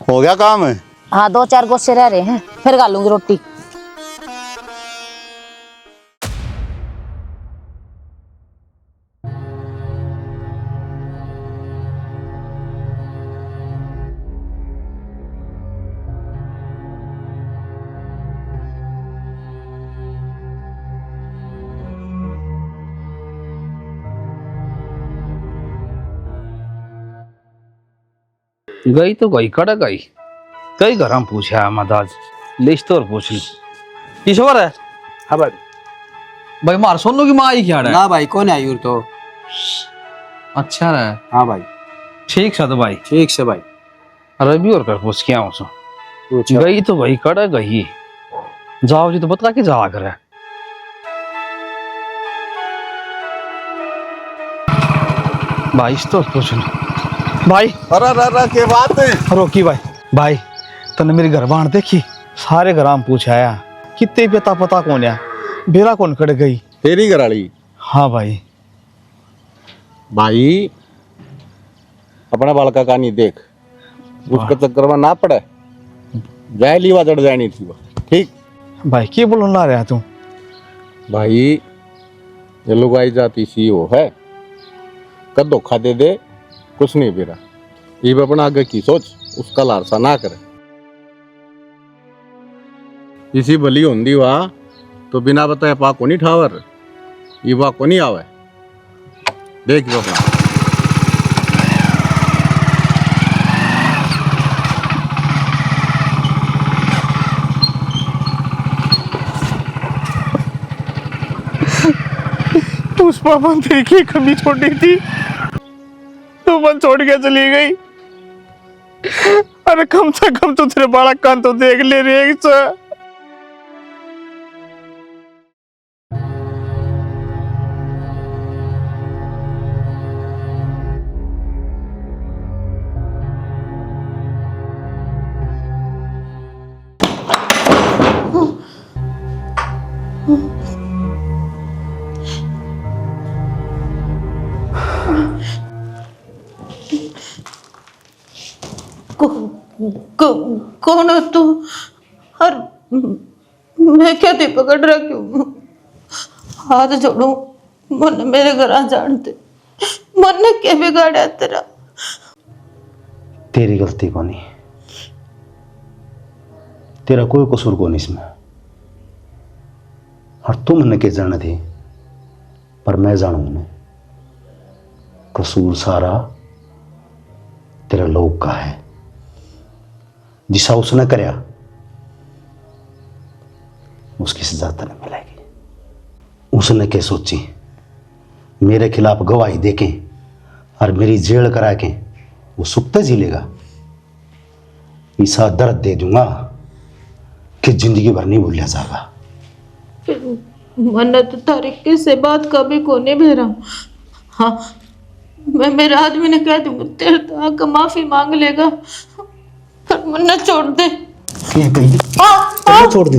हो गया काम है? हाँ 2-4 गोसे रह रहे हैं, फिर खा लूंगी रोटी। गई तो गई कड़ा गई कई घर हम पूछा मत आज लिस्ट तो और पूछ ली ईश्वर है। हाँ भाई। भाई मार सोनू की माँ आई क्या है ना भाई कौन आई और तो। अच्छा है। हाँ भाई ठीक है तो भाई ठीक से भाई। रवि और कर पूछ क्या हूँ पूछो। गई तो भाई कड़ा गई जाओ जी तो बता के जा कर भाई इस तो पूछ लो भाई। अरे के बात है? रोकी भाई भाई तने मेरी घर बाण देखी सारे घर हम पूछाया कितने पता कौन है बेरा कौन कड़ गई तेरी घराली? हाँ भाई। भाई अपना बालका का नहीं देख उसका चक्कर में ना पड़े जाए लीवा चढ़ जानी थी वो ठीक। भाई क्या बोलो ला रहा तू? भाई ये लुगाई जाती सी वो है कद धोखा दे दे कुछ नहीं बेरा ये भी अपना आगे की सोच उसका लारसा ना करे। इसी भली होंदी वाह तो बिना बताए पा को नहीं ठावर ये वाह को नहीं आवे देख वो अपना। पुष्पा मन तेरी की कमी छोड़ी थी तू मन छोड़ के चली गई। अरे कम से कम तो तेरे बालक का तो देख ले रे सा। कौन है तू? और मैं क्या थी पकड़ रहा क्यों? हाथ जोड़ू मन मेरे घर आ जानते मन ने क्या बिगाड़ा तेरा? तेरी गलती को नहीं तेरा कोई कसूर को नहीं इसमें और तुम ने के जाने थे पर मैं जानू ना कसूर सारा तेरा लोग का है जिसा उसने करया उसकी सजा तने मिलेगी। उसने क्या सोची मेरे खिलाफ गवाही देके और मेरी जेल करा के वो सुखते जी लेगा। ऐसा दर्द दे दूंगा कि जिंदगी भर नहीं भूलिया जाएगा। मन तो तरीके से बात कभी को नहीं भेरा। हाँ मैं मेरे आदमी ने कह दूंगा तेरे तो आकर माफी मांग लेगा पर मन छोड़ दे। क्या कही? छोड़ दे?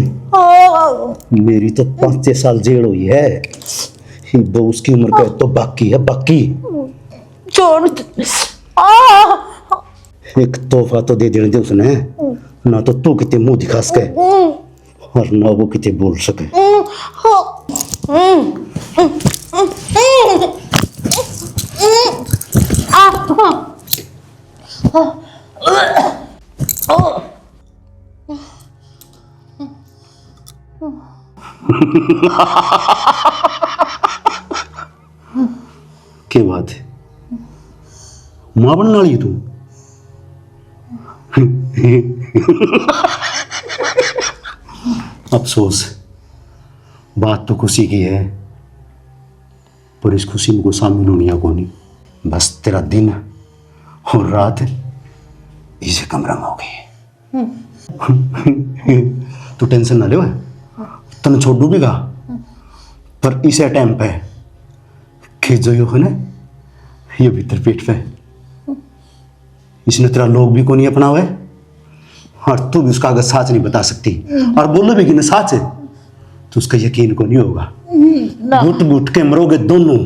मेरी तो 5-6 साल जेल हुई है वो उसकी उम्र का तो बाकी है बाकी। छोड़ दे। एक तोहफा तो दे देने दे उसने ना तो तू कितने मुंह दिखा सके और ना वो कितने बोल सके। क्या बात है मां बनने वाली तू? अफसोस बात तो खुशी की है पर इस खुशी में को शामिल होनी को नहीं। बस तेरा दिन और रात इसे कमरा में हो गई। तू टेंशन ना ले तने छोड़ डूबेगा पर इसे टाइम पे कि जो यो है ना ये भीतर पेट पे इसने तेरा लोग भी को नहीं अपना हुआ है और तू भी उसका अगर साच नहीं बता सकती और बोलो भी कि ना साच है तो उसका यकीन को नहीं होगा। घुट घुट के मरोगे दोनों।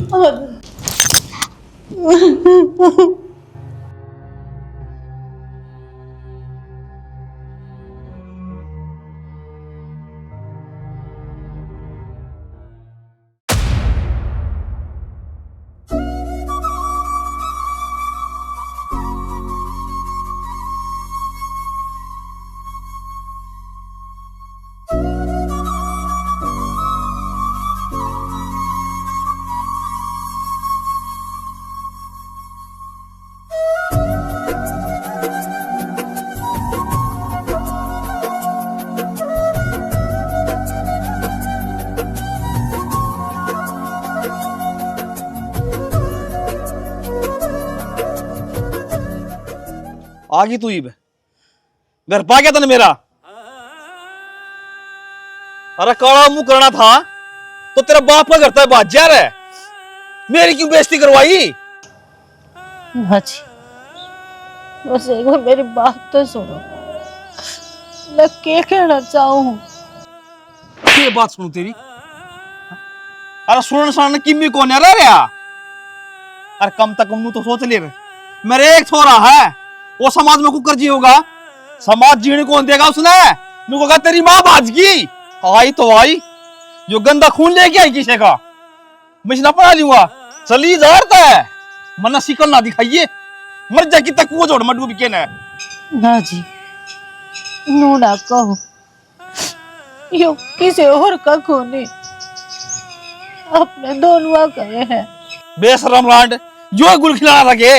आगी तू ही घर पा गया तने मेरा। अरे काला मुंह करना था तो तेरा बाप का करता है बाजार है, मेरी क्यों बेइज्जती करवाई? माँ जी, बस एक बार मेरी बात तो सुनो, मैं क्या कहना चाहूँ। ये बात सुनू तेरी। अरे सुनने सुनने की भी कौन है रहा? अरे कम तक कम तो सोच ले रहे मेरे एक छोरा है, वो समाज में कुकर जी होगा, समाज जीने कौन देगा उसने? मेरे को कहा तेरी माँ बाज की आई तो आई, जो गंदा खून लेके आई किसे का मैं ना पढ़ा लूंगा। चली जाता है मना शिकल ना दिखाइए, मर जा कि तक वो जोड़ मडू बिके ना। ना जी, नू ना कहो, यो किसी और का खून अपने दोनों कहे हैं। बेशरम लांड जो गुल खिलाना लगे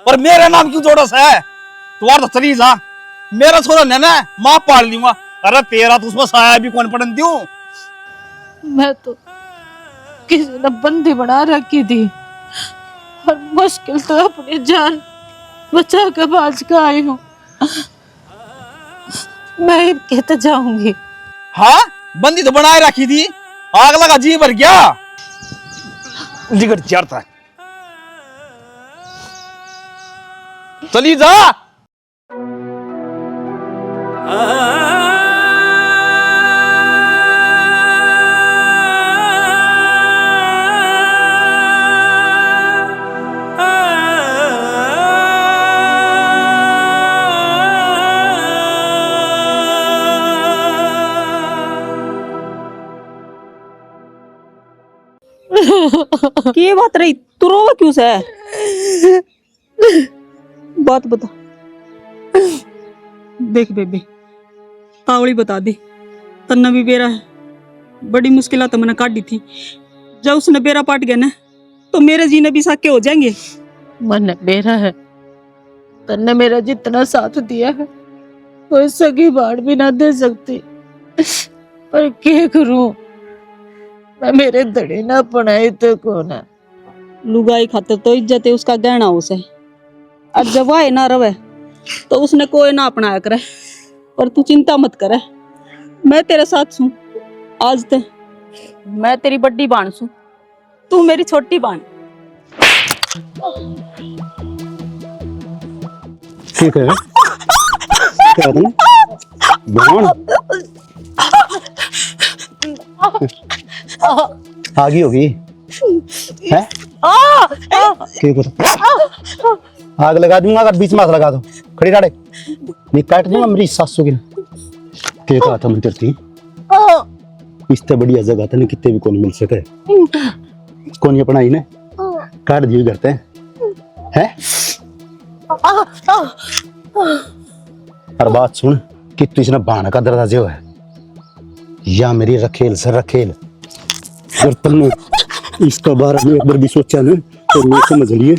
और मेरा नाम क्यों जोड़स है? तुम्हारा तो चली जा, मेरा छोरा ने ना माँ पाल लूंगा। अरे तेरा तो उसमें साया भी कौन पड़न दूं? मैं तो किसी ने बंदी बना रखी थी और मुश्किल तो अपनी जान बचा के बाज के आई हूँ। मैं ही कहते जाऊंगी। हाँ बंदी तो बनाए रखी थी, आग लगा जी भर गया जिगर चार था। चली जा। की बात रही, तू रोवा क्यों से? बात बता। देख बेबे, तावड़ी बता दी, तन्ना भी बेरा है, बड़ी मुश्किल तो मैंने काटी थी। जब उसने बेरा पाट गया ना तो मेरे जीने भी साके हो जाएंगे। मन मेरा है, तन्ने मेरा जितना साथ दिया है वो सगी बाढ़ भी ना दे सकती, पर क्या करूं, मैं मेरे धड़े ना पढ़ाई तो कौन है। लुगाई खातिर तो इज्जत है उसका गहना उसे, और जब आए ना रवे तो उसने कोई ना अपनाया करे। पर तू चिंता मत करे, मैं तेरे साथ हूँ आज तक। मैं तेरी बड़ी बाण सू, तू मेरी छोटी बाण। ठीक है क्या तुम भगवान आगी होगी है? क्या पता आग लगा दूंगा अगर बीच में लगा दो, खड़ी राड़े मैं काट दूंगा मेरी सासू की। क्या कहा था मैं करती इससे बढ़िया जगह था ना कितने भी कौन मिल सके, कौन ये पढ़ाई ने काट दिए करते हैं। हर बात सुन कि तू इसने बाण का दरवाजे है या मेरी रखेल से रखेल, अगर तुमने इसका बारे में एक बार भी सोचा ना तो मैं समझ लिए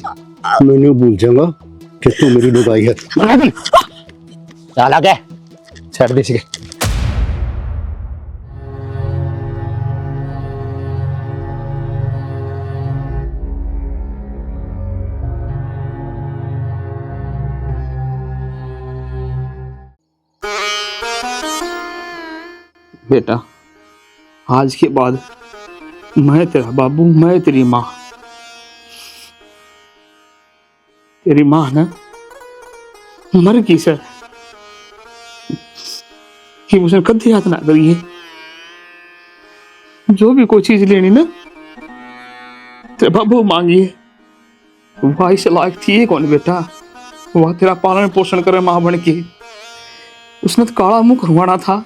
मैंने भूल जाऊंगा कि तू मेरी लुगाई है। चल आगे छड़ दे इसके। बेटा आज के बाद मैं तेरा बाबू, मैं तेरी माँ। तेरी माँ ना मर गई सर कि उसने कभी याद ना करिए। जो भी कोई चीज लेनी ना तेरे बाबू मांगिए, वह इस लायक थी कौन बेटा, वह तेरा पालन पोषण करे माँ बन के। उसने तो काला मुंह करवाना था,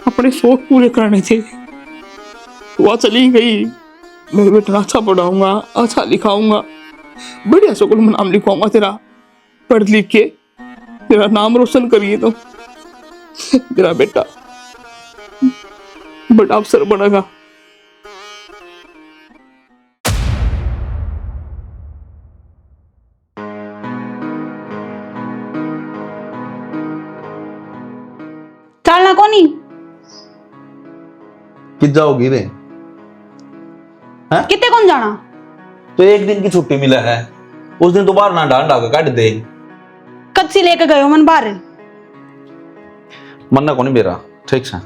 अपने शौक पूरे करने थे, वह चली गई। मेरे बेटा अच्छा पढ़ाऊंगा, अच्छा लिखाऊंगा, बढ़िया स्कूल में नाम लिखवाऊंगा तेरा, पढ़ लिख के तेरा नाम रोशन करिए तो तेरा बेटा बड़ा अफसर बनेगा। चलना कोनी कि जाओगी रे? कितने कौन जाना? तो एक दिन की छुट्टी मिला है, उस दिन दोबारा ना डांड आकर काट दे। कद से लेके गए हो मन बाहर? मन ना कौन बेरा ठीक से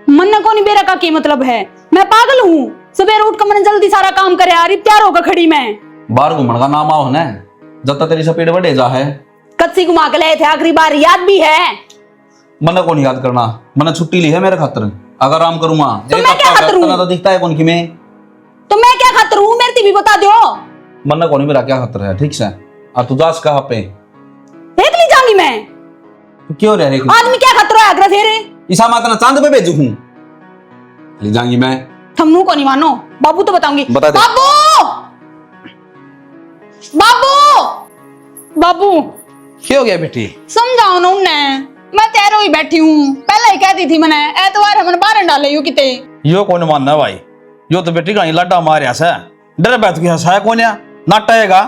मन को नहीं बेरा का की मतलब है? मैं पागल हूँ? सवेरे उठ कर मैंने जल्दी सारा काम करे यार, तैयार होकर खड़ी मैं। बाहर घूमने का नाम आओ ना, जब तक तेरी स्पीड बढ़े जा है। कद से घुमा के लाए थे आखिरी बार, याद भी है? मन को नहीं याद करना, मैंने छुट्टी ली है मेरे खातर, अगर आराम करूंगा तो मैं क्या खातर हूँ? तो दिखता है कौन की मैं, तो मैं क्या खातर हूँ? मेरे भी बता दो। मन को नहीं मेरा क्या खातर है ठीक से। और तू जास कहाँ पे? देख ली जाऊंगी मैं। तू क्यों रह रही? आदमी क्या खातर है आगरा फेरे? ईसा माता ना चांद पे भेजू हूँ, ले जाऊंगी मैं। थमनू को नहीं मानो, बाबू तो बताऊंगी। बता दे। बाबू बाबू बाबू क्या हो गया बेटी? समझाओ ना उन्हें, मैं तैयार ही बैठी हूँ। पहले ही कहती थी मैंने एतवार हमने बाहर डाले यू किते। यो कौन मानना भाई, यो तो बेटी कहीं लड्डा मारिया से डर बैठ गया है कौन या नाटाएगा।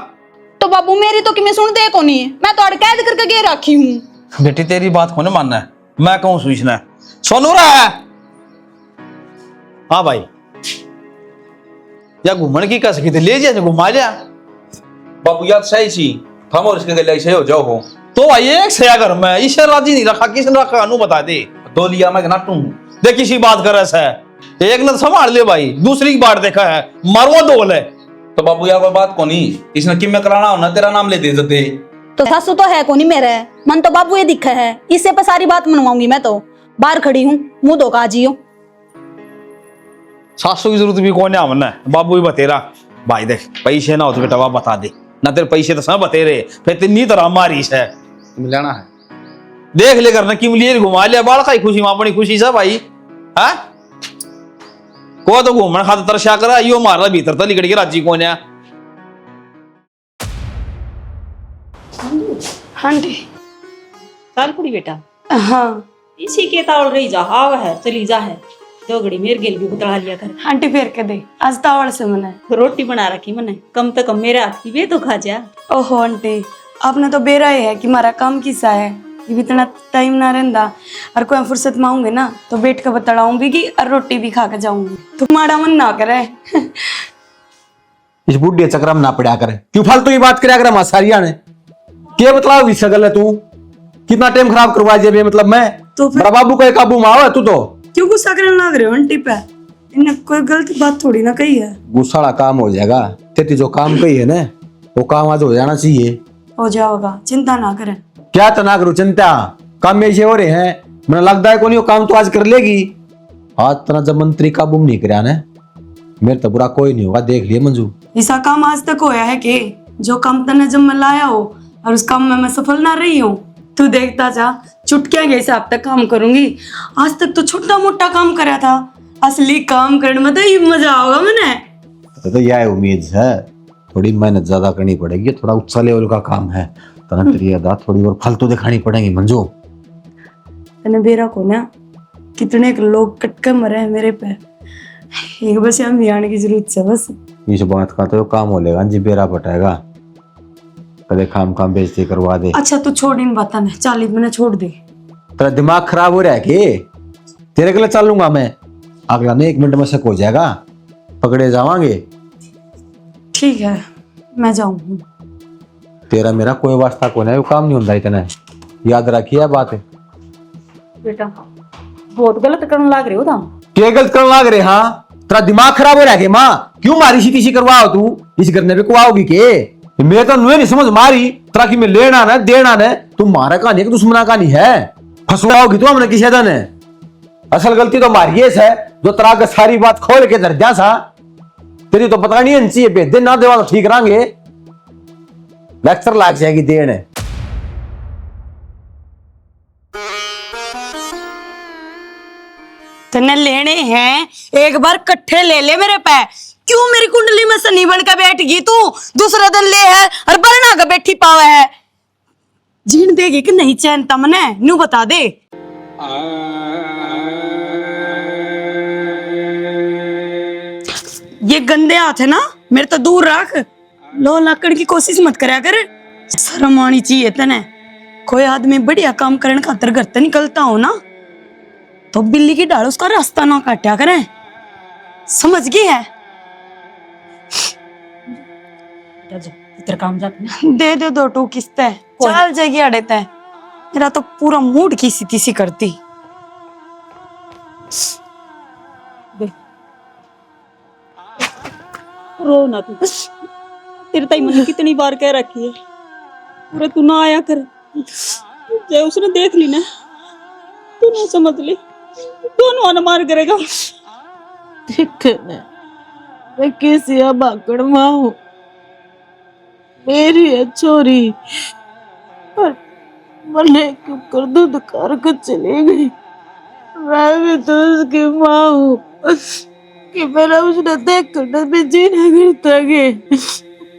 तो बाबू मेरी तो कि मैं सुन दे कोनी, मैं तो कैद करके गे रखी हूँ। बेटी तेरी बात कौन मानना है, मैं कहूँ सोचना सोनू रहा है। हाँ भाई, या घूमने की कस की ले जा घुमा जा। बाबू याद सही सी हम और इसके गले ऐसे हो जाओ हो तो भाई एक से अगर मैं इसे राजी नहीं रखा, किसने रखा अनु बता दे। दो लिया मैं नाटू देख किसी बात कर रहा है, एक ने संभाल ले भाई, दूसरी की बात देखा है मारो दो ले। तो बाबू यार कोई बात को नहीं, इसने किम में कराना हो ना तेरा नाम ले दे। तो सासू तो है कोनी मेरे, मन तो बाबू ये दिखा है, इससे पे सारी बात मनवाऊंगी। मैं तो बाहर खड़ी हूँ, मुंह धोखा जियो। सासू की जरूरत भी कौन है हमने, बाबू ही बतेरा। भाई देख पैसे ना हो तो बेटा बता दे ना, तेरे पैसे तो सब बतेरे फिर तेनी तरह मारी है मिलाना है। देख ले करना किम लिए घुमा लिया बाल का खुशी मां अपनी खुशी से भाई। हाँ को तो घूमने खाते तरशा करा, यो मारना भीतर तो लिकड़ के राजी कौन है। हाँ जी चल कुड़ी बेटा, हाँ इसी के तावल रही जा, हाव है चली जा है, दो घड़ी मेरे गेल भी बतला लिया कर। आंटी फेर के दे, आज तावड़ से मना रोटी बना रखी मैंने, कम तो कम मेरे हाथ की वे तो खा जा। ओहो आंटी, आपने तो बेरा ही है कि हमारा काम किसा है, ये भी इतना टाइम ना रहता। और कोई फुर्सत मांगूंगे ना तो बैठ के बतलाऊंगी और रोटी भी खा के जाऊंगी। तो माड़ा मन ना करे। इस बुढ़े चक्र में ना पड़ा करे, क्यों फालतू की बात करा कर मासारिया ने क्या बतलाओ इस सगल है तू, कितना टाइम खराब करवा जे। मतलब मैं तो फिर बड़ा बाबू का काबू में आवा तू तो क्यों गुस्सा करने लग रहे हो आंटी पे? इन्हें कोई गलत बात थोड़ी ना कही है। गुस्सा वाला काम हो जाएगा, तेरी जो काम कही है ना वो काम आज हो जाना चाहिए। हो जाओगा, चिंता ना करें। क्या तना करूं चिंता, काम में ऐसे हो रहे हैं, मुझे लगता है कोई काम तो आज कर लेगी। आज तना जब मंत्री काबू में नहीं कराया ना, मेरे तो बुरा कोई नहीं होगा, देख लिए मंजू। ऐसा काम आज तक होया है कि जो काम तने जब मैं लाया हो और उस काम में मैं सफल ना रही हूँ? तू देखता जा, चुटकियां के हिसाब तक काम करूंगी। आज तक तो छोटा मोटा काम करा था, असली काम करने में तो ये मजा होगा मैंने। तो यह उम्मीद है, थोड़ी मेहनत ज्यादा करनी पड़ेगी, थोड़ा उच्च लेवल का काम है, तना तेरी अदा थोड़ी और फालतू दिखानी पड़ेगी मंजू। तने बेरा को ना कितने लोग कटके मरे हैं मेरे पे, एक बस यहाँ मियान की जरूरत है बस। इस बात का तो काम हो लेगा जी, बेरा पटाएगा कदे काम बेइज्जती करवा दे। अच्छा तू छोड़ इन बातों ने, 40 मिनट छोड़ दे। तेरा दिमाग खराब हो रहा है कि तेरे के लिए चल लूंगा मैं, अगला ने 1 मिनट में शक हो जाएगा, पकड़े जावांगे। ठीक है मैं जाऊँ। तेरा मेरा कोई वास्ता को नहीं, वो काम नहीं होता इतना, याद रखिए बात है। बेटा बहुत गलत करने लग रहे हो तुम। क्या गलत करने लग रहे? हाँ तेरा दिमाग खराब हो रहा है कि माँ, क्यों मारी सी तीसी करवाओ तू, इस करने पे को आओगी के? मैं तो नहीं समझ मारी तेरा कि मैं लेना ना देना ना, तुम मारा कहानी है दुश्मना कहानी है, फंसवाओगी तो हमने किसी दिन। असल गलती तो मारी है जो तरह का सारी बात खोल के धर दिया सा, तेरी तो पता नहीं चाहिए पे दिन ना देवा तो ठीक रहेंगे, लेक्चर लाग जाएगी देन। तने लेने हैं एक बार कट्ठे ले ले मेरे पे। क्यों मेरी कुंडली में शनि बन के बैठ गई तू? दूसरे दिन ले है और बरना का बैठी पावे है, जीन देगी कि नहीं चैन तमने नू बता दे। ये गंदे हाथ है ना मेरे तो दूर रख, लो लाकड़ की कोशिश मत करया कर, शर्म आनी चाहिए तने। कोई आदमी बढ़िया काम करने खातर घर से निकलता हो ना तो बिल्ली की डाल उसका रास्ता ना काटा करें, समझ गई है? इधर काम जाते दे दो 2 किस्तें चल जाएगी अड़े तय। मेरा तो पूरा मूड किसी तीसी करती। रो ना तू, तेरे ताई मैंने कितनी बार कह रखी है पूरा तू ना आया कर। जय उसने देख ली ना, तू ना समझ ली, दोनों अनमार करेगा। मैं किसी अबाकड़ माँ हूँ, मेरी है छोरी, पर मने क्यों कर दूध कर कर चली गई। मैं भी तो उसकी माँ हूँ कि मेरा उसने देख करने में जीना करता के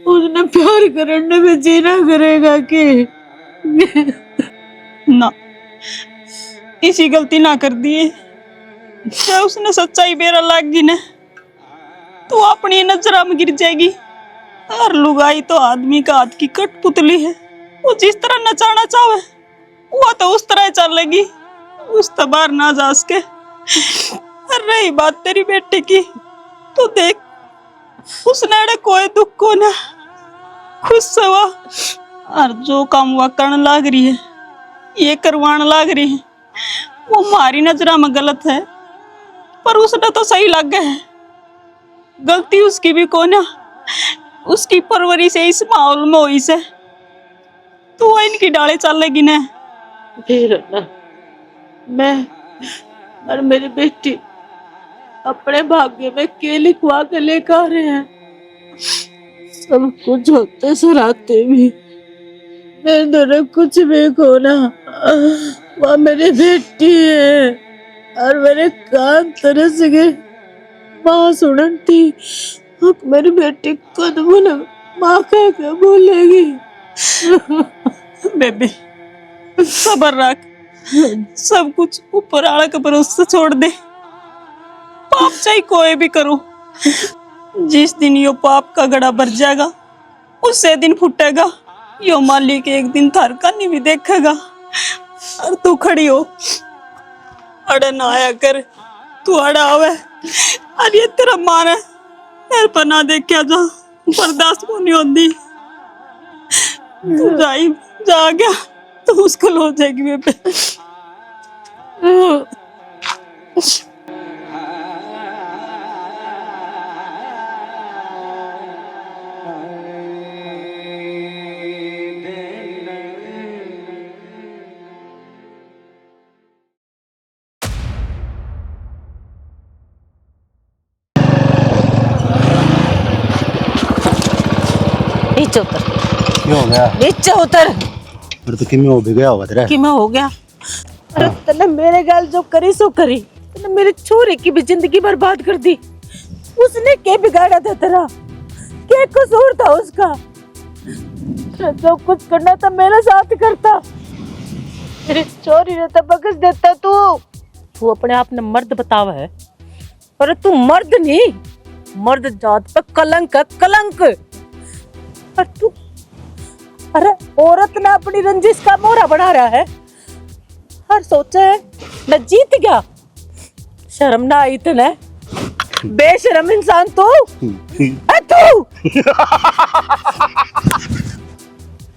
उसने प्यार करने में जीना करेगा कि ना इसी गलती ना कर दिए। क्या उसने सच्चाई बेरा लाग गई ना तो अपनी नजर में गिर जाएगी। हर लुगाई तो आदमी का हाथ की कठपुतली है, वो जिस तरह नचाना चाहे वो तो उस तरह चलेगी, उस तबार ना जा सके। रही बात तेरी बेटी की, तो देख उसने कोई दुख को ना खुश सवा और जो काम वह करने लाग रही है, ये करवाने लाग रही है, वो हमारी नजर में गलत है, पर उसने तो सही लग गया है। गलती उसकी भी को ना, उसकी परवरिश है इस माहौल में हुई से, तो वो इनकी डाले चलेगी ना। फिर ना मैं और मेरी बेटी अपने भाग्य में के लिखवा के लेकर आ रहे हैं। सब कुछ होते सराते भी मेरे दोनों कुछ भी खोना, वह मेरी बेटी है और मेरे कान तरस गए माँ सुनन थी। अब मेरी बेटी कद बोले माँ कह के बोलेगी। बेबी सबर रख, सब कुछ ऊपर आला के भरोसे छोड़ दे। पाप चाहे कोई भी करो, जिस दिन यो पाप का गड़ा भर जाएगा उसे दिन फूटेगा। यो मालिक एक दिन थार कानी भी देखेगा। और तू खड़ी हो, अड़ा ना आया कर, तू अड़ा आवे और ये तेरा मारे मेरे पर ना देखा जा, बर्दाश्त को नहीं होती। तू जा गया तो मुश्किल हो जाएगी बेबे। नीचे उतर, क्यों हो गया? नीचे उतर। अरे तो किमें हो भी गया होगा तेरा? कि मैं हो गया? अरे तने मेरे गाल जो करी सो करी, तने मेरी छोरी की भी जिंदगी बर्बाद कर दी। उसने क्या बिगाड़ा था तेरा? क्या कसूर था उसका? जो कुछ करना था मेरे साथ करता। मेरी छोरी ने तो बख्श देता तू अपने आप ने मर्द बतावा है, पर तू मर्द नहीं, मर्द जात पे कलंक है, कलंक। और तू अरे औरत ने अपनी रंजिश का मोहरा बना रहा है और सोचा है मैं जीत गया। शर्म ना आई तने? बेशरम इंसान तू। तू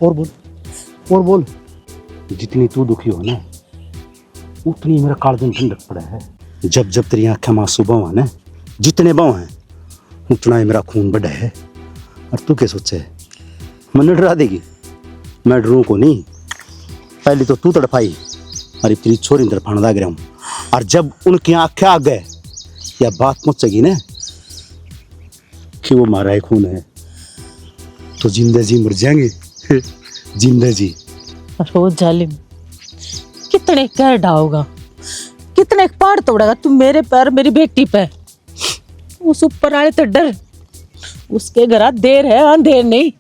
और बोल। जितनी तू दुखी हो ना उतनी मेरा कालजन ठंडक पड़ा है। जब जब तेरी आंखें मासूम बवा ना, जितने बवा हैं उतना ही मेरा खून बढ़ा है। और तू क्या सोचे है मन डरा देगी? मैं डरूं को नहीं। पहले तो तू तड़पाई और तेरी छोरी तड़पाने लग रहा हूँ, और जब उनकी आंखें आ गए या बात पहुंचेगी ना कि वो मारा है खून है, तो जिंदा जी मर जाएंगे। जिंदा जी। रोज जालिम कितने कह डाओगा, कितने पहाड़ तोड़ेगा तू मेरे पर, मेरी बेटी पे। उस ऊपर आए तो डर, उसके घर देर है अंधेर नहीं।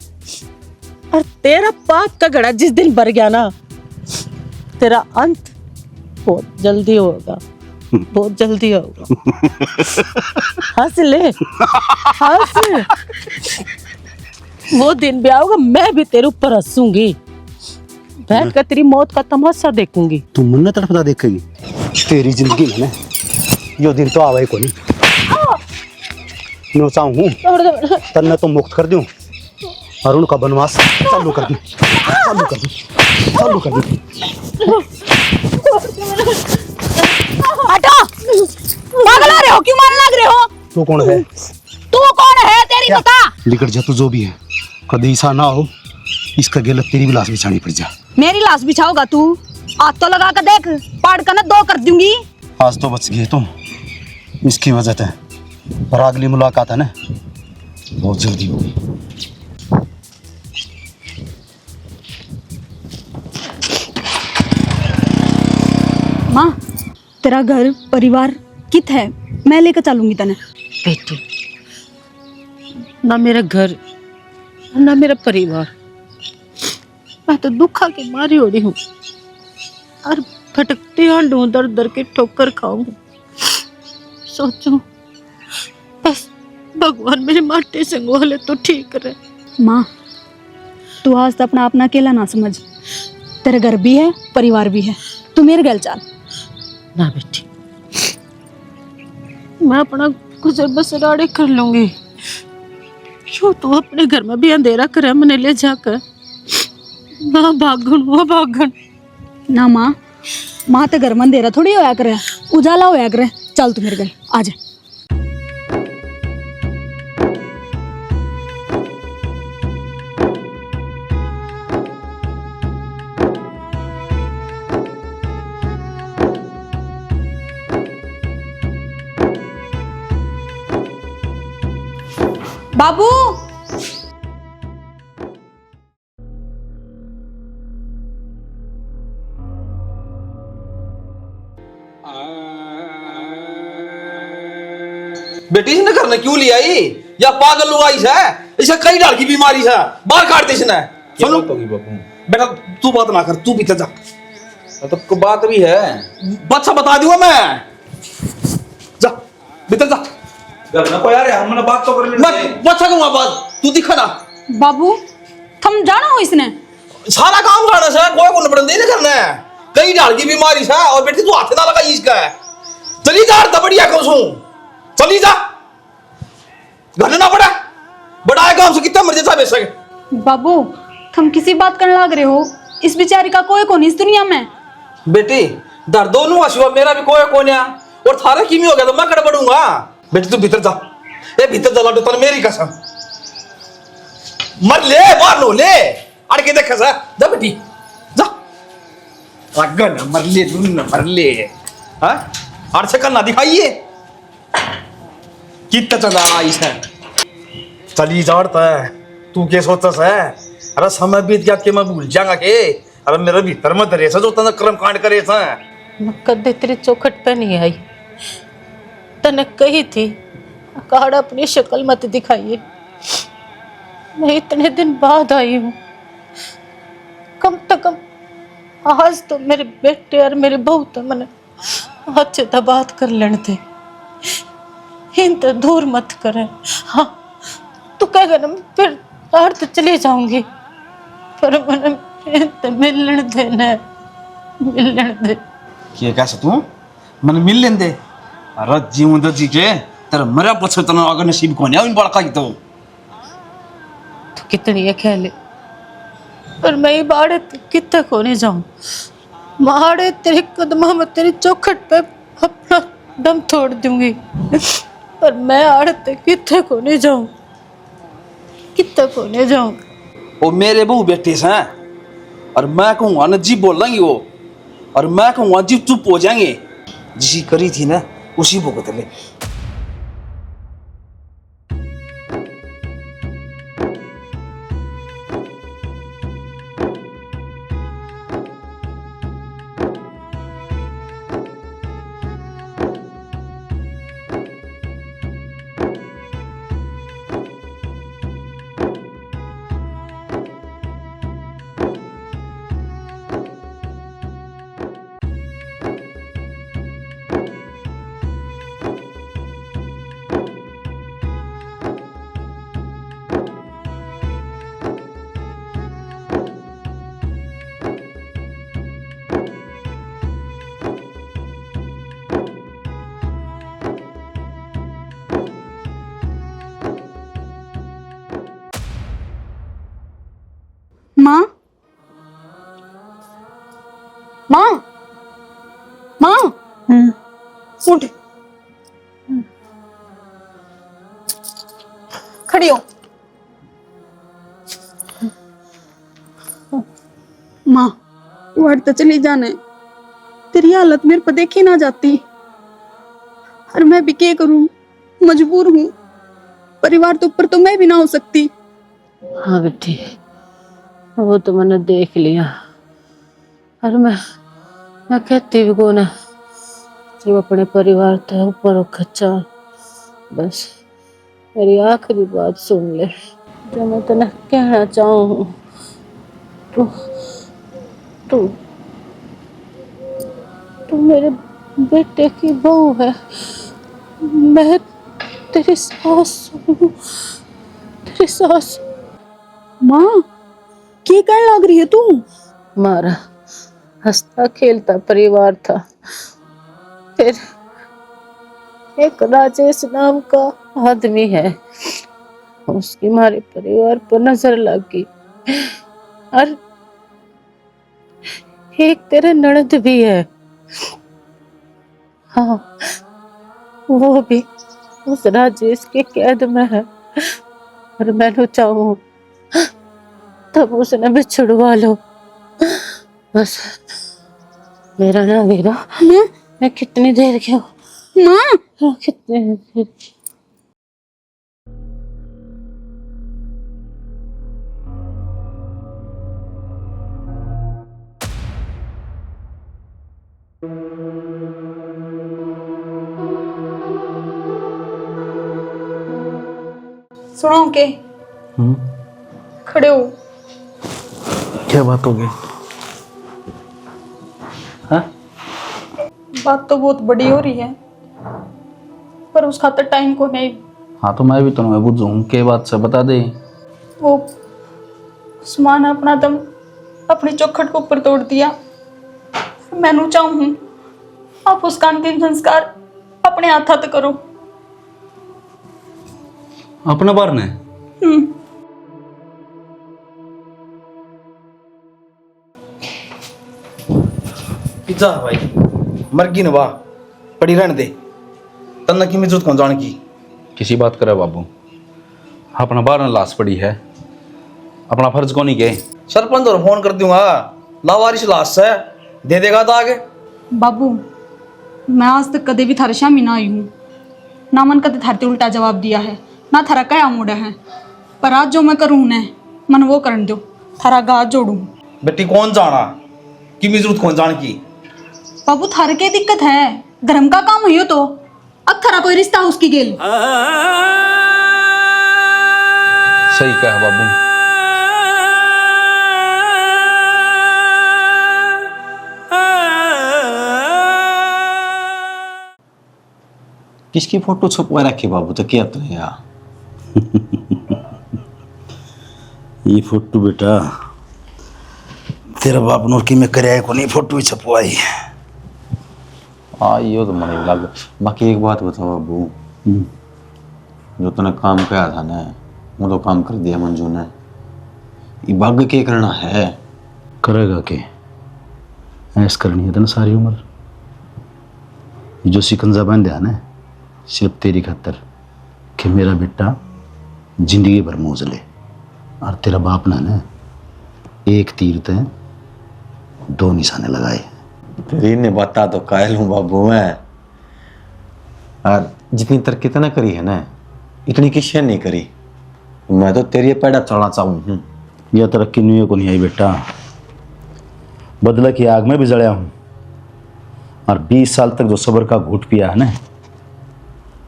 और तेरा पाप का घड़ा जिस दिन भर गया ना, तेरा अंत बहुत जल्दी होगा, बहुत जल्दी होगा। हंस ले, हंस। वो दिन भी आऊंगा, मैं भी तेरे ऊपर हंसूंगी, बैठ कर तेरी मौत का तमाशा देखूंगी। तू मुन्ना तड़पता देखेगी? तेरी जिंदगी में ना यो दिन तो आवे को नहीं। मैं चाहूँ तन्ने तो मुक्त कर दूं और उनका वनवास चालू कर दूं। चालू कर दे, चालू कर दे। हटो, पागल हो रहे हो, क्यों मारने लग रहे हो? तू कौन है? तू कौन है, तेरी बता। निकट जा, तू जो भी है, कभी ऐसा ना हो इसका गलत तेरी भी लाश बिछानी पड़ जा। मेरी लाश बिछाओगा तू? हाथ तो लगा कर देख, पाड़ कर ना 2 कर दूंगी। आज तो बच गए तुम इसकी वजह से, पर अगली मुलाकात है ना बहुत जल्दी होगी। माँ, तेरा घर परिवार कित है, मैं लेकर चलूंगी तने। बेटी, ना मेरा घर ना मेरा परिवार, मैं तो दुखा के मारी हो रही हूँ और भटकती हांडू दर दर के ठोकर खाऊं। सोचूं बस भगवान मेरे माटे से गोले तो ठीक रहे। माँ, तू आज तो अपना अपना अकेला ना समझ, तेरा घर भी है परिवार भी है, तू मेरे घर चल। ना बेटी, मैं अपना गुजर बसर आड़े कर लूंगी। क्यों तू अपने घर में भी अंधेरा करे मैंने ले जाकर? ना भागन वो भागन। ना माँ, माँ तो घर में अंधेरा थोड़ी होया करे, उजाला होया करे। चल तू मेरे घर आ जा। बाबू, बेटी इसने घर में क्यों लिया आई? या पागल हुआ है? इसे कई डाल की बीमारी है, बाहर काट दे इसने। सुनो बेटा, तू बात ना कर, तू भीतर जा। तो बात भी है, बच्चा बता दूंगा मैं। जा भीतर जा। घर में कोई आ रहा है, हमने बात तो कर ली। मैं बच्चा कहूंगा बात, तू दिखा ना। बाबू थम जाना हो इसने। सारा काम करना से कोई को निपटन नहीं करना है। कई डाल की बीमारी है और बेटी तू हाथ ना लगा इसका है। चली जा दबड़िया कहूं, चली जा। घर ना पड़ा बड़ा है काम से कितना मर्जी था बेशक। बाबू थम किसी बात करने लग रहे हो, इस बेचारी का कोई कौन इस दुनिया में। बेटी दर दोनों आशिवा मेरा भी कोई कोन्या और थारा की भी हो गया तो मैं गड़बड़ूंगा। बेटी तू भीतर जा, ए भीतर जा, लाडू तन मेरी कसम। मर ले बाहर लो ले, अड़ के देख सा जा बेटी जा। अगन मर ले तू न मर ले, हां अड़ से कल ना दिखाइए कितना चला आई है। चली जाड़ता है तू क्या सोचस है? अरे समय बीत गया कि मैं भूल जाऊंगा के? अरे मेरे भीतर में दरे जो तना कर्म कांड करे सा। मैं कदे तेरी चौखट पे नहीं आई, तने कही थी काड़ अपनी शक्ल मत दिखाइए। मैं इतने दिन बाद आई हूँ, कम से कम आज तो मेरे बेटे और मेरे बहू तो मैंने अच्छे तो बात कर लेने थे, इन तो दूर मत करे। हाँ तू कहेगा ना फिर बाहर तो चली जाऊंगी, पर मैंने मिलने देना, मिलने दे। ये कैसे तू मन मिल लें दे? अरे जीवन जी के तेरा मरा पछो तना अगर नसीब को नहीं बड़ा का तो कितनी है ख्याल, पर मैं ही बाड़े कितने को नहीं जाऊं। माड़े तेरे कदमों में तेरी चौखट पे अपना दम तोड़ दूंगी, पर मैं आड़ते कितने को नहीं जाऊं, कितने को नहीं जाऊं। वो मेरे बहू बेटे से और मैं कहूँगा ना जी बोलेंगे वो, और मैं कहूँगा जी चुप हो जाएंगे। जिसी करी थी ना उसी भुगत ले। उठ, खड़ी हो। माँ वो तो चली जाने, तेरी हालत मेरे पर देखी ना जाती। और मैं भी क्या करूं, मजबूर हूँ। परिवार तो ऊपर तो मैं भी ना हो सकती। हाँ बेटी, वो तो मैंने देख लिया। और मैं कहती भी कौन है, तू अपने परिवार के ऊपर खच्चा। बस मेरी आखिरी बात सुन ले, जो मैं तेने कहना चाहूँ। तू तू तू मेरे बेटे की बहू है, मैं तेरी सास हूँ, तेरी सास। माँ क्या कहने लग रही है तू? हमारा हंसता खेलता परिवार था, फिर एक राजेश नाम का आदमी है, उसकी हमारे परिवार पर नजर लग गई। और एक तेरे ननद भी है, हाँ, वो भी उस राजेश के कैद में है। और मैं तो चाहूँ तब उसने भी छुड़वा लो। बस मेरा ना वीरा, मैं कितनी देर की हूँ माँ कितनी देर। सुनो के खड़े हो। क्या बात हो गई? बात तो बहुत बड़ी हो रही है, पर उस खातर टाइम को नहीं। हाँ तो मैं भी तो मैं बुझूं के बात से बता दे। वो उस्मान अपना दम अपनी चौखट को ऊपर तोड़ दिया। मैं चाहूँ आप उसका अंतिम संस्कार अपने हाथ करो। अपना बार ने पिज्जा भाई मरगी नवा पड़ी रहने दे, तन्ना की मिजत कौन जान की। किसी बात करे बाबू, अपना बार ने लाश पड़ी है, अपना फर्ज को नहीं के। सरपंच और फोन कर दूंगा, लावारिश लाश है, दे देगा तो आगे। बाबू मैं आज तक कदे भी थारे शामी ना आई हूँ, ना मन कदे थारते उल्टा जवाब दिया है, ना थारा कया मुड़ा है। पर आज जो मैं करूँ ने मन वो करन दो, थारा गाज जोड़ू। बेटी कौन जाना की मिजरूत कौन जान की। बाबू थारे के दिक्कत है, धर्म का काम हुई हो तो अब थारा कोई रिश्ता उसकी गेल। सही कहा बाबू। किसकी फोटो छुपवा रखी बाबू तो क्या तो यार। ये फोटो बेटा तेरा बाप नोर की मैं करे को नहीं फोटो ही छपवाई। हाँ यो तो मने लग। बाकी एक बात बताओ बाबू, जो तूने काम किया था ना वो तो काम कर दिया मंजू ने, ये भाग्य के करना है। करेगा के ऐस करनी है ना सारी उम्र। जो सिकंजा बांधा ना सिर्फ तेरी खातर कि मेरा बेटा जिंदगी भर मौज ले। और तेरा बाप ना एक तीर ते दो निशाने लगाए। तेरी ने बता तो कायल हूँ बाबू मैं। और जितनी तरक्की तूने करी है ना इतनी किसी ने नहीं करी। मैं तो तेरी पैड़ा चढ़ना चाहूँ। यह तरक्की न्यू को नहीं आई बेटा, बदला की आग में भी जड़या हूँ। और 20 साल तक जो सब्र का घूट पिया है ना,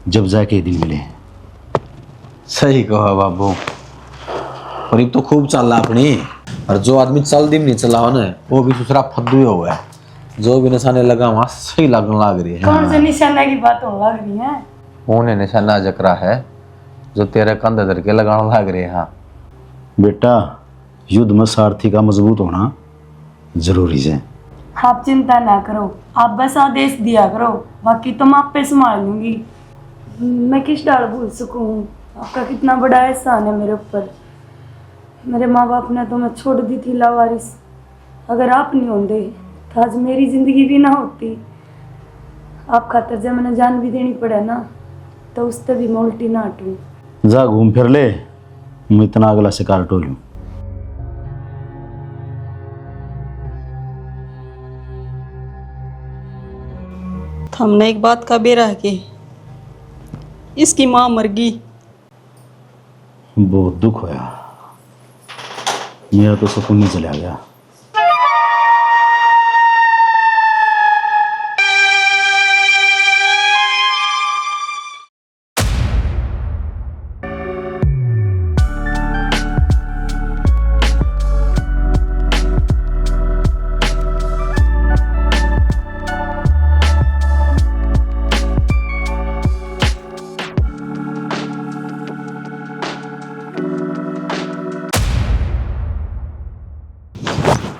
जब जाके ये दिन मिले। सही कहा बाबू। और एक तो खूब चल रहा अपनी, और जो आदमी चल दिन नहीं चला हो ना वो भी दूसरा फद्दू ही हुआ है। जो भी निशाने लगा वहां सही लगने लग रही है। कौन से निशाना की बात हो लग रही है? उन्हें निशाना जकरा है जो तेरे कंधे धर के लगाने लग रहे हैं। हाँ बेटा युद्ध में सारथी का मजबूत होना जरूरी है। आप चिंता ना करो, आप बस आदेश दिया करो, बाकी तो मैं आप पे संभाल लूंगी। मैं किस डाल भूल सकूं, आपका कितना बड़ा एहसान है मेरे ऊपर। मेरे माँ बाप ने तो मैं छोड़ दी थी लावारिस। अगर आप नहीं होते तो आज मेरी जिंदगी भी ना होती। आप खातर जब मैंने जान भी देनी पड़े ना तो उससे भी मैं उल्टी ना हटूँ। जा घूम फिर ले, मैं इतना अगला शिकार टोलूं। हमने एक बात का बेरा है कि इसकी माँ मर गई। बहुत दुख होया, मेरा तो सुकून नहीं चला गया।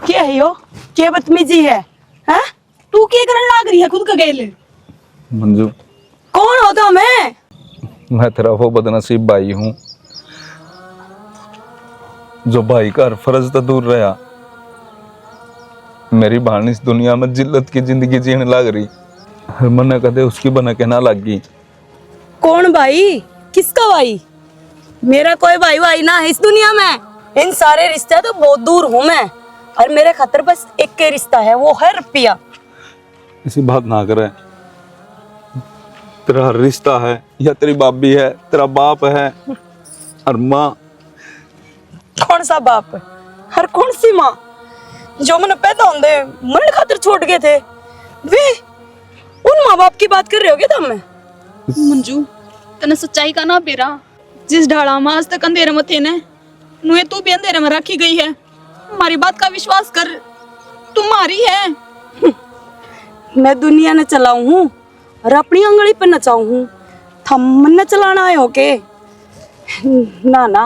क्या है यो, क्या बदतमीजी है? हैं? तू क्या करने लाग रही है खुद का गेल? मंजू, कौन हो तो मैं तेरा वो बदनसीब भाई हूँ जो भाई का हर फर्ज तो दूर रहा। मेरी बहन इस दुनिया में जिल्लत की जिंदगी जीने लग रही, हर मन कदे उसकी बना के ना लग गई। कौन भाई? किसका भाई? मेरा कोई भाई भाई ना है इस दुनिया में। इन सारे रिश्ते तो बहुत दूर हूँ मैं, और मेरे खातर बस एक के रिश्ता है, वो है रुपया। ऐसी बात ना करे, तेरा हर रिश्ता है, या तेरी बाबी है, तेरा बाप है, और माँ। कौन सा बाप हर कौन सी माँ? जो मैंने पैदा होंदे मन खातर छोड़ गए थे, वे उन माँ बाप की बात कर रहे हो क्या तुम? मंजू, तने सच्चाई का ना बेरा, जिस ढाला में आज तक अंधेरे में थे ने, नुए तू भी अंधेरे में रखी गई है। हमारी बात का विश्वास कर, तुम्हारी है। मैं दुनिया ने चलाऊ हूँ और अपनी अंगली पे नचाऊ हूँ, थम न चलाना है ओके? ना ना,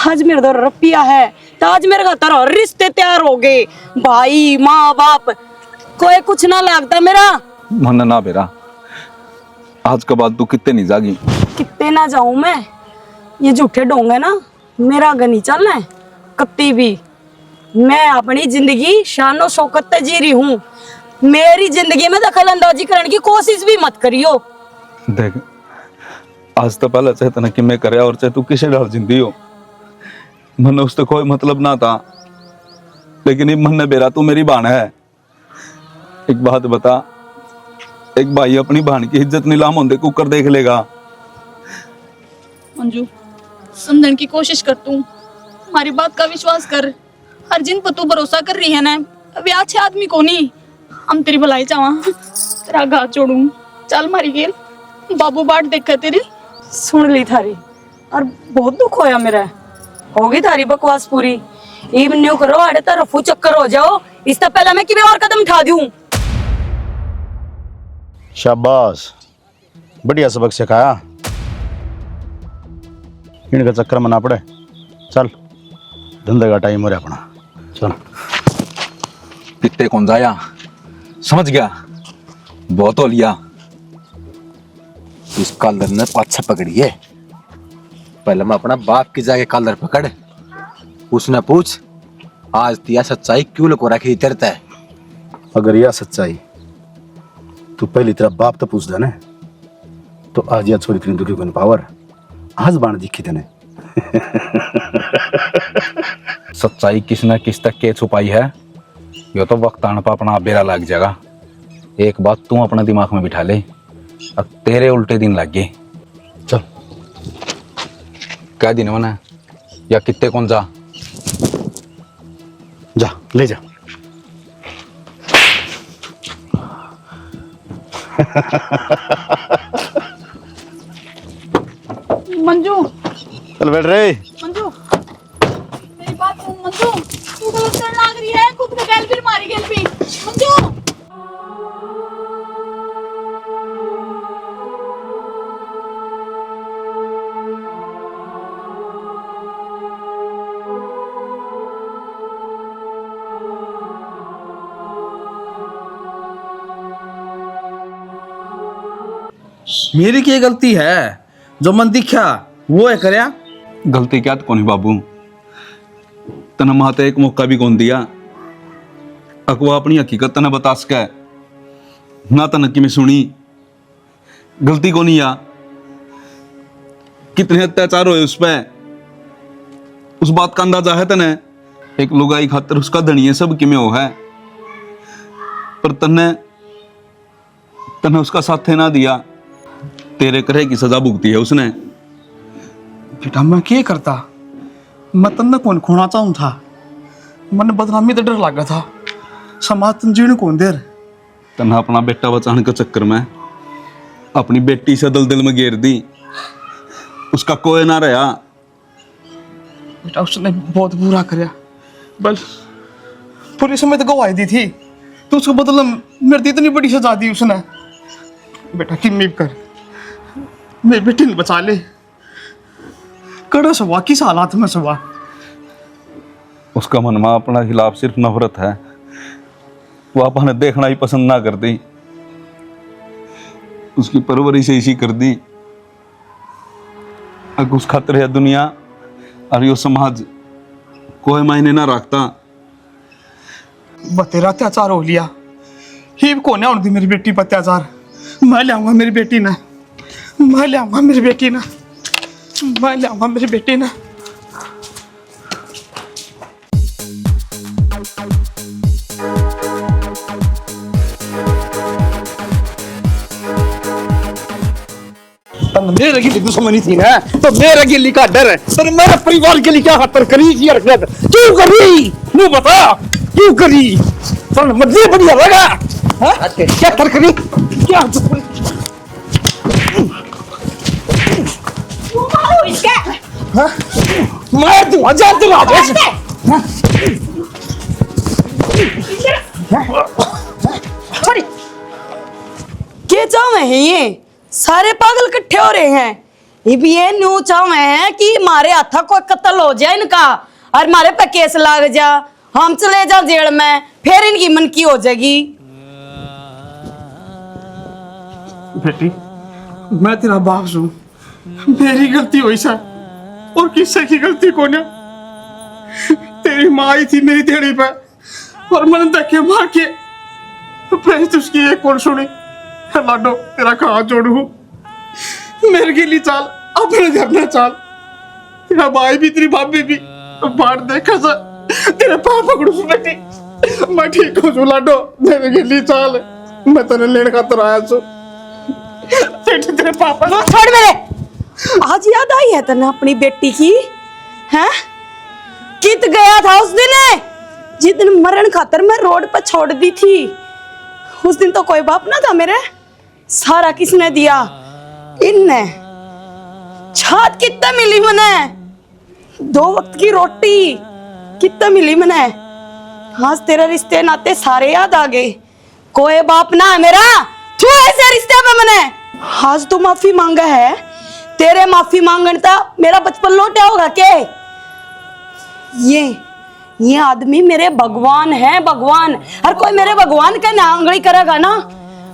आज मेरे दो रुपया है तो आज मेरे खातर और रिश्ते तैयार हो गए, भाई माँ बाप कोई कुछ ना लगता मेरा। मन ना बेरा, आज के बाद तू कितने नहीं जागी। कितने ना जाऊं मैं, ये झूठे डोंगे ना मेरा आगे नहीं चलना है कत्ती भी। मैं अपनी जिंदगी शानो शौकत से जी रही हूँ, मेरी जिंदगी में दखल अंदाजी करने की कोशिश भी मत करियो। देख, आज तो पहले चाहे तना कि मैं करे और चाहे तू किसे डाल जिंदी हो, मन उससे कोई मतलब ना था, लेकिन ये मन ने बेरा तू मेरी बहन है। एक बात बता, एक भाई अपनी बहन की इज्जत नीलाम होने को कर देख लेगा? मंजू, समझने की कोशिश कर, तू हमारी बात का विश्वास कर। हर जिन पर तू भरोसा कर रही है ना, अभी अच्छे आदमी को नहीं, हम तेरी भलाई चावा, तेरा घात जोड़ू। चल मारी गेल, बाबू बाट देखा तेरी। सुन ली थारी और बहुत दुख होया मेरा। होगी थारी बकवास पूरी, इब न्यू करो अड़े तो रफू चक्कर हो जाओ, इससे पहले मैं किसी और कदम उठा दूं। शाबाश, बढ़िया सबक सिखाया। इनका चक्कर मना पड़े, चल धंधे का टाइम हो रहा अपना, चल। कितने कौन जाया, समझ गया? बहुत हो लिया। इस कॉलर ने पाछा पकड़ी है, पहले मैं अपना बाप की जाके कॉलर पकड़, उसने पूछ आज तिया सच्चाई क्यों लुको रखी तेरता है। अगर यह सच्चाई तू पहली तेरा बाप तो पूछ देना, तो आज यह छोरी इतनी दुखी को पावर आज बाण दिखी तेने। सच्चाई किस न किस तक के छुपाई है, यो तो वक्त आने पर अपना बेरा लग जाएगा। एक बात तू अपने दिमाग में बिठा ले, अब तेरे उल्टे दिन लग गए। चल, क्या दिन होना या कितने कौन जा जा ले जा। मंजू, चल बैठ रे। मंजू, मेरी बात सुन मंजू, तू गलत करने लग रही है, खुद का गैल भी मारी गैल भी। मंजू, मेरी क्या गलती है? जो मन दिखा वो है करया। गलती क्या तो कौन है बाबू, तना माते एक मौका भी कौन दिया, अकवा अपनी हकीकत तना बता सके। ना तन की मैं सुनी गलती को नहीं आ कितने अत्याचार हुए उस पर उस बात का अंदाजा है तने एक लुगाई खातर उसका धनिया सब कि में वो है पर तने तने उसका साथ ना दिया तेरे करे की सजा भुगती है उसने। बेटा मैं क्या करता, मैं तन्ने कौन खोना चाहूँ था, मन बदनामी तो डर लगा था, समाज तन जीने कौन देर। तना अपना बेटा बचाने के चक्कर में अपनी बेटी से दलदल में घेर दी, उसका कोई ना रहा। बेटा उसने बहुत बुरा कराया, बल पुलिस में तो गवाही दी थी तो उसको बदला मेरे दी इतनी बड़ी सजा दी उसने। बेटा की मीप कर, मेरी बेटी ने बचा ले। कड़ा सवा किस हालात में सवा। उसका मन में अपना खिलाफ सिर्फ नफरत है, वो अपने देखना ही पसंद ना करती, उसकी परवरिश ऐसी कर दी। अगर उस खातिर है दुनिया और यो समाज कोई मायने ना रखता। बतेरा अत्याचार हो लिया, ही कौन है दी मेरी बेटी पर अत्याचार। मैं लाऊंगा मेरी बेटी ना, मैं लाऊंगा मेरी बेटी ना, मैं लाऊंगा मेरी बेटी ना। मेरे गिली दुश्मनी थी ना तो मेरे गिली का डर है, पर मेरे परिवार के लिए क्या खतर करी थी हरकत, क्यों करी मुझे बता, क्यों करी पर मुझे बढ़िया लगा। हाँ? क्या खतर करी, क्या हाँ? मार दूंगा जान तू राजेश। क्या चाव है ये सारे पागल इकट्ठे हो रहे हैं। ये भी ये न्यू चाव है कि हमारे हाथा कोई कत्ल हो जाए इनका और हमारे पे केस लग जा, हम चले जा जेल में, फिर इनकी मन की हो जाएगी। बेटी मैं तेरा बाप हूँ, मेरी गलती हुई सा और किससे की गलती कौन है। तेरी माँ आई थी मेरी देड़ी पे और मैंने देखे मार के फिर उसकी एक कौन सुनी। लाडो तेरा कहाँ जोड़ू, मेरे के लिए चाल, अपने घर में चाल। तेरा भाई भी तेरी भाभी भी बाहर देखा सा, तेरे पाप पकड़ू बेटी, मैं ठीक हो जू। लाडो मेरे के लिए चाल, मैं तेरे लेने खातर आया छू। तेरे पापा वो छोड़ मेरे, आज याद आई है तने अपनी बेटी की हैं? कित गया था उस दिन, जिस दिन मरण खातर मैं रोड पर छोड़ दी थी। उस दिन तो कोई बाप ना था मेरे, सारा किसने दिया? इनने। छात कितना मिली मने, 2 वक्त की रोटी कितना मिली मने। आज तेरे रिश्ते नाते सारे याद आ गए, कोई बाप ना है मेरा, तू ऐसे रिश्ते में मने। आज तू माफी मांगा है, तेरे माफी मांगने था मेरा बचपन लौटा होगा के? ये आदमी मेरे भगवान है, भगवान। हर कोई मेरे भगवान का ना आंगली करेगा ना,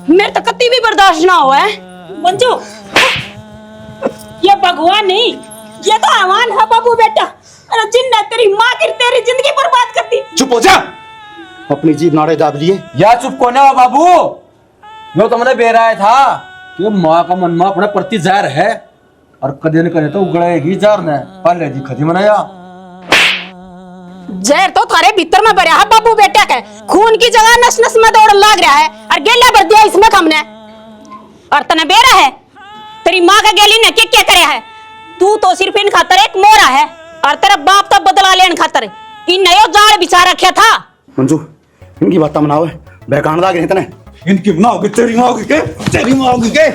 मेरे तो कति भी बर्दाश्त ना हुआ है। मंजू, ये भगवान नहीं, ये तो हवान है बाबू बेटा। अरे जिन्ना तेरी माँ की तेरी जिंदगी बर्बाद कर दी। चुप हो जा, अपनी जीभ नाड़े दाब लिए। या चुप को ना बाबू, यो तुमने बेराया था कि माँ का मन में अपने प्रति जहर है और कदे न कदे तो उगड़ेगी जहर ने, पहले जी खदी मनाया। जहर तो थारे भीतर में भरा है बाबू बेटा के, खून की जगह नस नस में दौड़ लग रहा है और गेला भर दिया इसमें हमने। और तने बेरा है, तेरी माँ का गेली ने क्या करे है? तू तो सिर्फ इन खातर एक मोरा है और तेरा बाप तो बदला लेने खातर इन नयो जाड़ बिछा रखा था। मंजू इनकी बात मनाओ, बहकान लाग रहे तने। इनकी बनाओगे, तेरी माँ होगी के, तेरी माँ होगी के।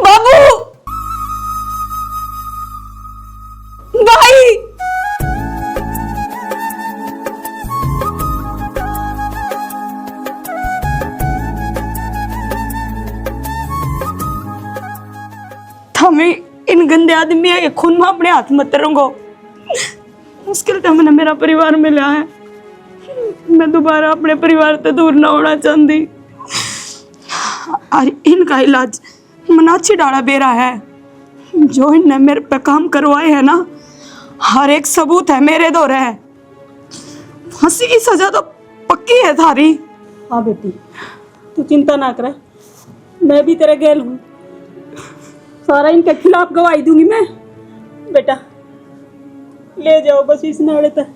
बाबू, भाई, हमें इन गंदे आदमी के खून में अपने हाथ मत रंगो। मुश्किल तो मैंने मेरा परिवार मिला है, मैं दोबारा अपने परिवार से दूर ना होना चाहती। और इनका इलाज मनाची डाला बेरा है, जो इनने मेरे पे काम करवाए है ना, हर एक सबूत है मेरे दौरे है। फांसी की सजा तो पक्की है थारी। हाँ बेटी, तू चिंता ना कर, मैं भी तेरे गेल हूँ। सारा इनके खिलाफ गवाही दूंगी मैं। बेटा ले जाओ बस इस नाले तक।